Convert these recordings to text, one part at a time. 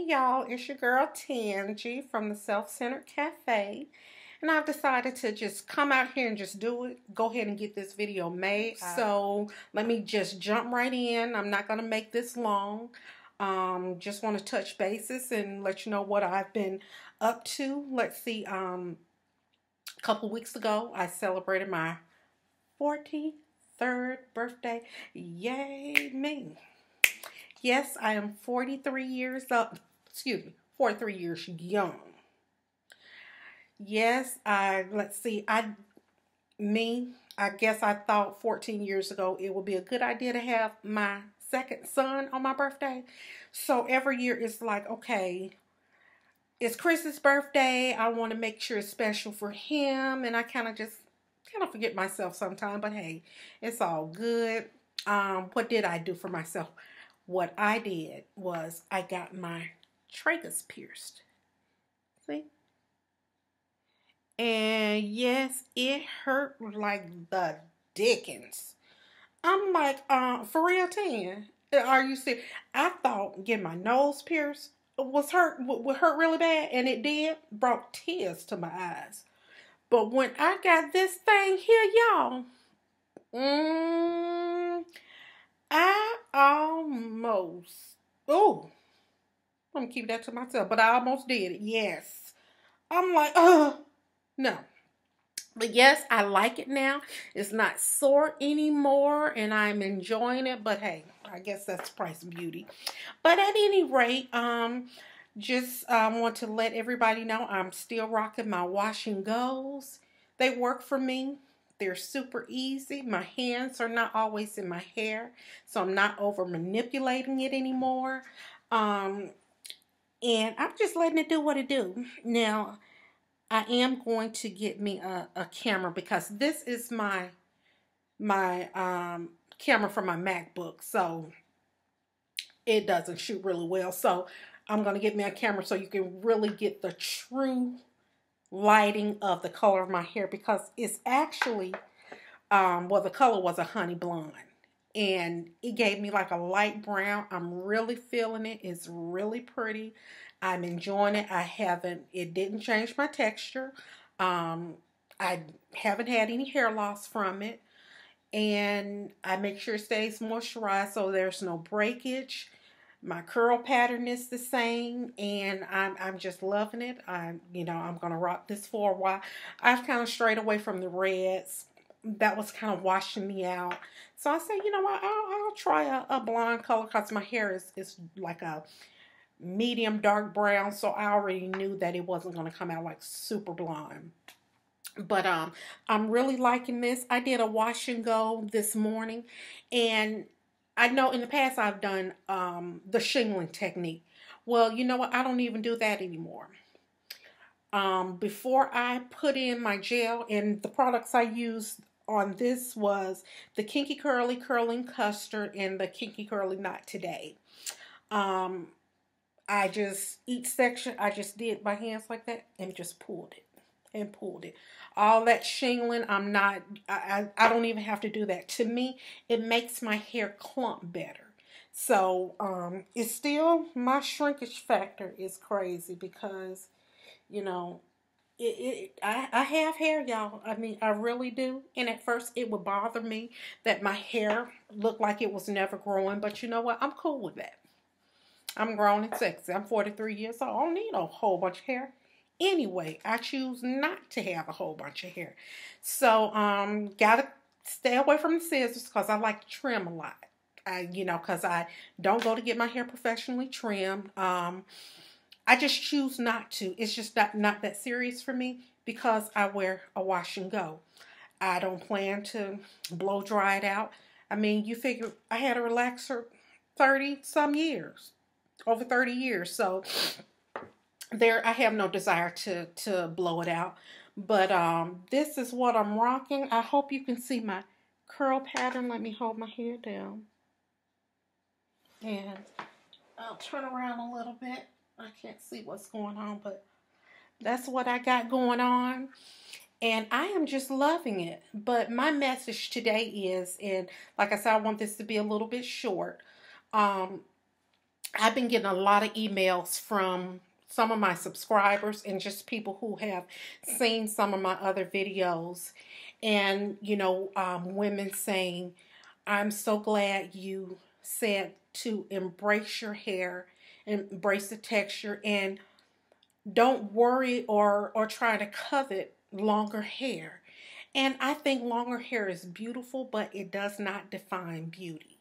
Hey y'all, it's your girl Tangie from the Self-Centered Cafe. And I've decided to just come out here and just do it. Go ahead and get this video made. So let me just jump right in. I'm not going to make this long. Just want to touch bases and let you know what I've been up to. Let's see, a couple weeks ago I celebrated my 43rd birthday. Yay me. Yes, I am 43 years up. Excuse me, 43 years young. Yes, let's see, I guess I thought 14 years ago it would be a good idea to have my second son on my birthday. So every year it's like, okay, it's Chris's birthday. I want to make sure it's special for him. And I kind of forget myself sometimes, but hey, it's all good. What did I do for myself? What I did was I got my tragus pierced. See? And yes, it hurt like the dickens. I'm like, for real, Tan, are you serious? I thought getting my nose pierced would hurt really bad, and it did. Brought tears to my eyes. But when I got this thing here, y'all, I almost, I'm gonna keep that to myself, but I almost did it, yes. I'm like, no. But yes, I like it now. It's not sore anymore, and I'm enjoying it, but hey, I guess that's the price of beauty. But at any rate, just want to let everybody know I'm still rocking my wash and goes. They work for me. They're super easy. My hands are not always in my hair, so I'm not over manipulating it anymore. And I'm just letting it do what it do. Now, I am going to get me a camera because this is my camera for my MacBook, so it doesn't shoot really well. So I'm going to get me a camera so you can really get the true lighting of the color of my hair, because it's actually, well, the color was a honey blonde, and it gave me like a light brown. I'm really feeling it. It's really pretty. I'm enjoying it. It didn't change my texture. I haven't had any hair loss from it, and I make sure it stays moisturized so there's no breakage. My curl pattern is the same, and I'm just loving it. I'm gonna rock this for a while. I've kind of strayed away from the reds. That was kind of washing me out. So I said, you know what, I'll try a blonde color, because my hair is like a medium dark brown. So I already knew that it wasn't going to come out like super blonde. But I'm really liking this. I did a wash and go this morning, and I know in the past I've done the shingling technique. Well, you know what? I don't even do that anymore. Before I put in my gel, and the products I used on this was the Kinky Curly Curling Custard and the Kinky Curly Not Today. Each section, I just did my hands like that and just pulled it and pulled it. All that shingling, I don't even have to do that. To me, it makes my hair clump better. So, it's still, my shrinkage factor is crazy because, you know, I have hair, y'all. I mean, I really do. And at first, it would bother me that my hair looked like it was never growing. But you know what? I'm cool with that. I'm grown and sexy. I'm 43 years old. I don't need a whole bunch of hair. Anyway, I choose not to have a whole bunch of hair. So, gotta stay away from the scissors because I like to trim a lot. Because I don't go to get my hair professionally trimmed. I just choose not to. It's just not that serious for me because I wear a wash and go. I don't plan to blow dry it out. I mean, you figure I had a relaxer 30 some years. Over 30 years. So I have no desire to blow it out. But this is what I'm rocking. I hope you can see my curl pattern. Let me hold my hair down. And I'll turn around a little bit. I can't see what's going on, but that's what I got going on. And I am just loving it. But my message today is, and like I said, I want this to be a little bit short. I've been getting a lot of emails from some of my subscribers and just people who have seen some of my other videos. And, women saying, I'm so glad you said to embrace your hair, embrace the texture, and don't worry or try to covet longer hair. And I think longer hair is beautiful, but it does not define beauty.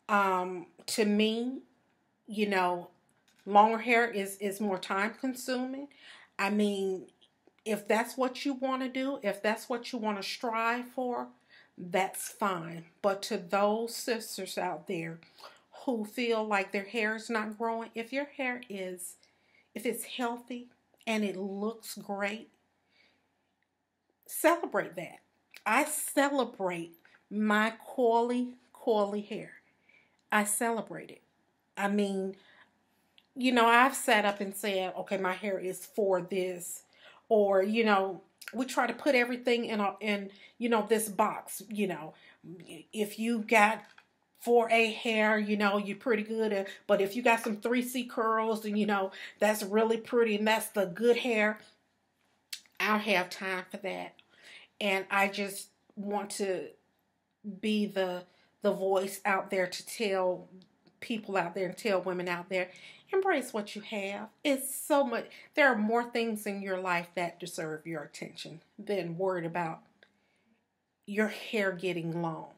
To me, you know, longer hair is more time consuming. I mean, if that's what you want to do, if that's what you want to strive for, that's fine. But to those sisters out there who feel like their hair is not growing, if your hair is, if it's healthy and it looks great, celebrate that. I celebrate my coily hair. I celebrate it. I mean, I've sat up and said, okay, my hair is for this, or we try to put everything in this box. If you got 4A hair, you're pretty good at, but if you got some 3C curls, then that's really pretty and that's the good hair. I don't have time for that, and I just want to be the voice out there to tell people out there and tell women out there, embrace what you have. It's so much. There are more things in your life that deserve your attention than worried about your hair getting long.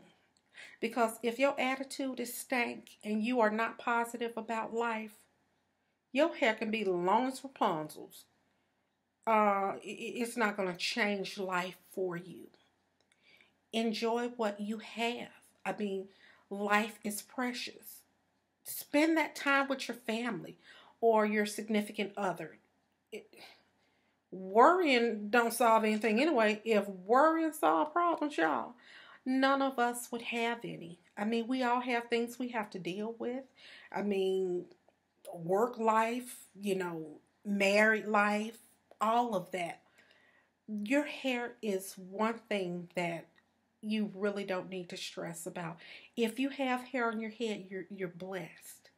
Because if your attitude is stank and you are not positive about life, your hair can be long as Rapunzel's. It's not going to change life for you. Enjoy what you have. I mean, life is precious. Spend that time with your family or your significant other. Worrying don't solve anything anyway. If worrying solve problems, y'all, none of us would have any. I mean, we all have things we have to deal with. I mean, work life, married life, all of that. Your hair is one thing that you really don't need to stress about. If you have hair on your head, you're blessed.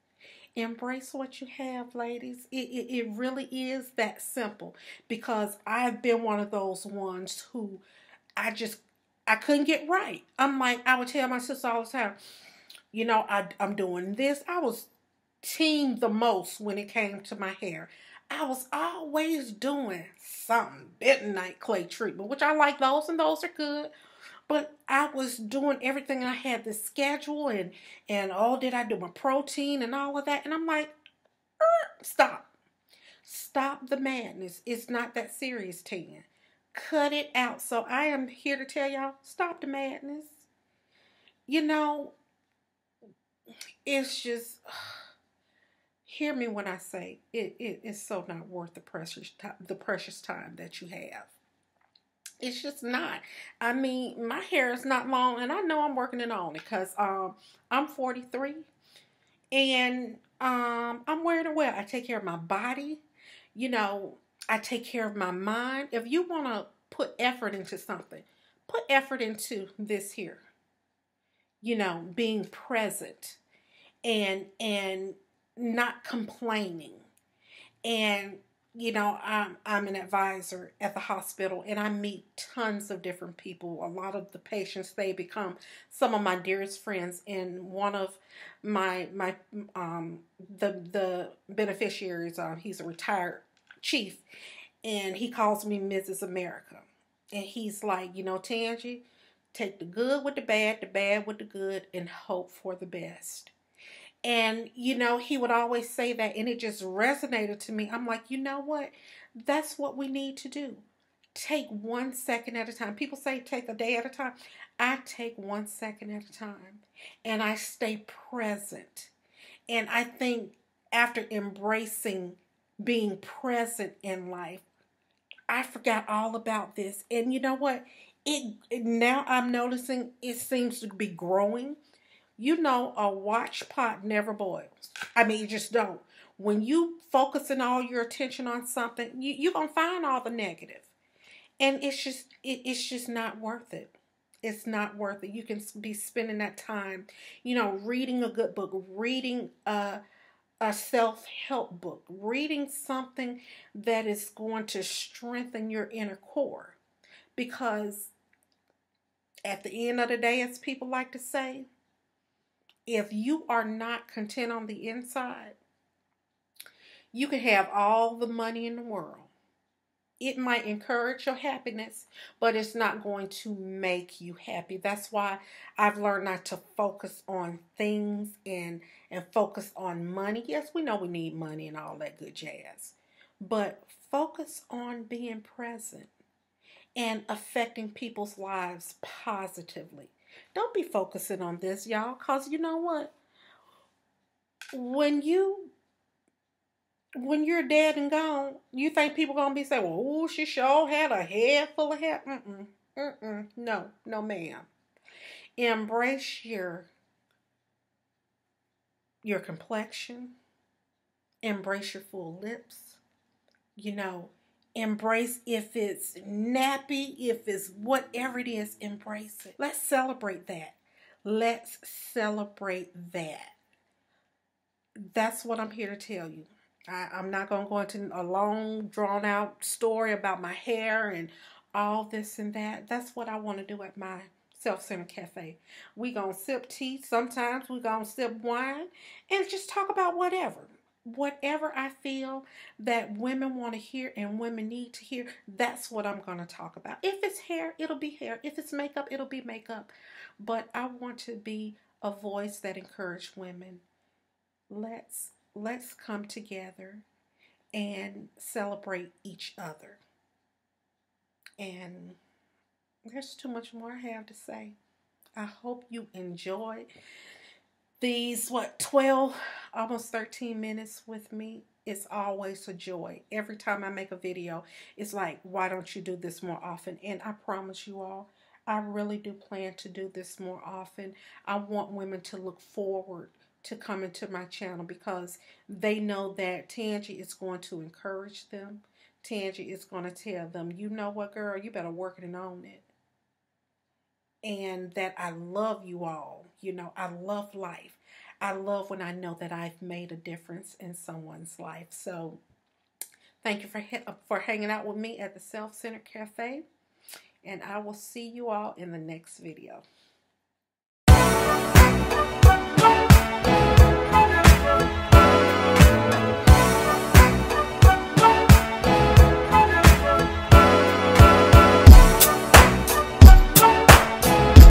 Embrace what you have, ladies. It really is that simple, because I've been one of those ones who I couldn't get right. I would tell my sister all the time, I'm doing this. I was team the most when it came to my hair. I was always doing something. Bentonite clay treatment, which I like those, and those are good. But I was doing everything. I had the schedule and did I do my protein and all of that? And I'm like, stop. Stop the madness. It's not that serious, Tan. Cut it out. So I am here to tell y'all, stop the madness. It's just, hear me when I say it is so not worth the precious time that you have. It's just not. I mean, my hair is not long, and I know I'm working it on it because I'm 43, and I'm wearing it well. I take care of my body. I take care of my mind. If you want to put effort into something, put effort into this here. Being present and not complaining. And I'm an advisor at the hospital, and I meet tons of different people. A lot of the patients, they become some of my dearest friends. And one of my the beneficiaries, he's a retired chief, and he calls me Mrs. America. And he's like, Tangie, take the good with the bad with the good, and hope for the best. And, he would always say that, and it just resonated to me. I'm like, you know what? That's what we need to do. Take 1 second at a time. People say take a day at a time. I take 1 second at a time, and I stay present. And I think after embracing being present in life, I forgot all about this. And you know what? Now I'm noticing it seems to be growing. A watch pot never boils. I mean, you just don't. When you focusing all your attention on something, you're going to find all the negative. And it's just not worth it. It's not worth it. You can be spending that time, reading a good book, reading a self-help book, reading something that is going to strengthen your inner core. Because at the end of the day, as people like to say, if you are not content on the inside, you can have all the money in the world. It might encourage your happiness, but it's not going to make you happy. That's why I've learned not to focus on things and focus on money. Yes, we know we need money and all that good jazz, but focus on being present and affecting people's lives positively. Don't be focusing on this, y'all, because you know what? When you're dead and gone, you think people gonna be saying, "Well, oh, she sure had a head full of hair." No, no, ma'am. Embrace your complexion. Embrace your full lips. Embrace if it's nappy, if it's whatever it is. Embrace it. Let's celebrate that. Let's celebrate that. That's what I'm here to tell you. I'm not going to go into a long, drawn-out story about my hair and all this and that. That's what I want to do at my self-centered cafe. We going to sip tea. Sometimes we going to sip wine and just talk about whatever. Whatever I feel that women want to hear and women need to hear, that's what I'm going to talk about. If it's hair, it'll be hair. If it's makeup, it'll be makeup. But I want to be a voice that encourages women. Let's come together and celebrate each other. And there's too much more I have to say. I hope you enjoyed these, 12, almost 13 minutes with me. It's always a joy. Every time I make a video, it's like, why don't you do this more often? And I promise you all, I really do plan to do this more often. I want women to look forward to coming to my channel because they know that Tangie is going to encourage them. Tangie is going to tell them, you know what, girl, you better work it and own it. And that I love you all. I love life. I love when I know that I've made a difference in someone's life. So thank you for hanging out with me at the Self-Centered Cafe. And I will see you all in the next video.